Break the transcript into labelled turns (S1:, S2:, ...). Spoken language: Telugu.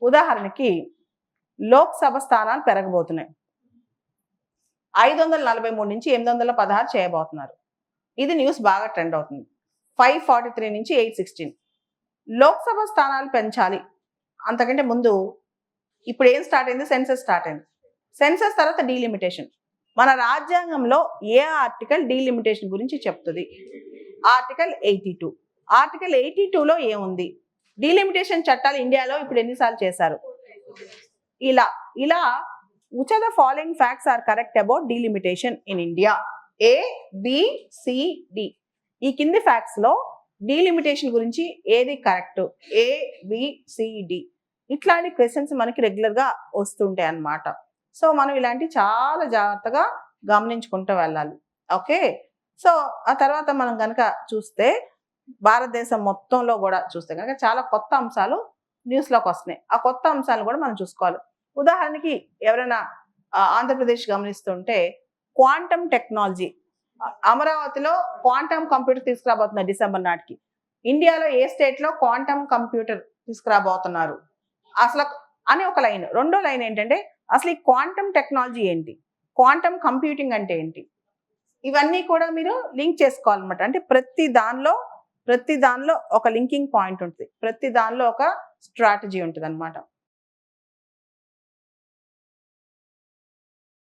S1: ఉదాహరణకి లోక్సభ స్థానాలు పెరగబోతున్నాయి. 543 నుంచి 816 చేయబోతున్నారు. ఇది న్యూస్ బాగా ట్రెండ్ అవుతుంది. 543 నుంచి 816. లోక్సభ స్థానాలు పెంచాలి. అంతకంటే ముందు ఇప్పుడు ఏం స్టార్ట్ అయింది? సెన్సస్ స్టార్ట్ అయింది. సెన్సస్ తర్వాత డీలిమిటేషన్. మన రాజ్యాంగంలో ఏ ఆర్టికల్ డీలిమిటేషన్ గురించి చెప్తుంది? ఆర్టికల్ 82. ఆర్టికల్ 82లో ఏముంది? డీలిమిటేషన్ చట్టాలు ఇండియాలో ఇప్పుడు ఎన్నిసార్లు చేశారు? ఇలా ఇలా which of the following facts are correct about delimitation in India? A, B, C, D. ఈ కింది ఫ్యాక్ట్స్ లో డీలిమిటేషన్ గురించి ఏది correct? A, B, C, D. ఇట్లాంటి క్వశ్చన్స్ మనకి రెగ్యులర్ గా వస్తుంటాయి అన్నమాట. సో మనం ఇలాంటి చాలా జాగ్రత్తగా గమనించుకుంటూ వెళ్ళాలి. ఓకే, సో ఆ తర్వాత మనం కనుక చూస్తే భారతదేశం మొత్తంలో కూడా చూస్తే కనుక చాలా కొత్త అంశాలు న్యూస్లోకి వస్తున్నాయి. ఆ కొత్త అంశాలను కూడా మనం చూసుకోవాలి. ఉదాహరణకి ఎవరైనా ఆంధ్రప్రదేశ్ గమనిస్తుంటే క్వాంటమ్ టెక్నాలజీ, అమరావతిలో క్వాంటమ్ కంప్యూటర్ తీసుకురాబోతున్నారు డిసెంబర్ నాటికి. ఇండియాలో ఏ స్టేట్లో క్వాంటమ్ కంప్యూటర్ తీసుకురాబోతున్నారు అసలు అని ఒక లైన్. రెండో లైన్ ఏంటంటే అసలు ఈ క్వాంటమ్ టెక్నాలజీ ఏంటి, క్వాంటమ్ కంప్యూటింగ్ అంటే ఏంటి, ఇవన్నీ కూడా మీరు లింక్ చేసుకోవాలన్నమాట. అంటే ప్రతి దానిలో ఒక లింకింగ్ పాయింట్ ఉంటుంది, ప్రతి దానిలో ఒక స్ట్రాటజీ ఉంటుంది అనమాట.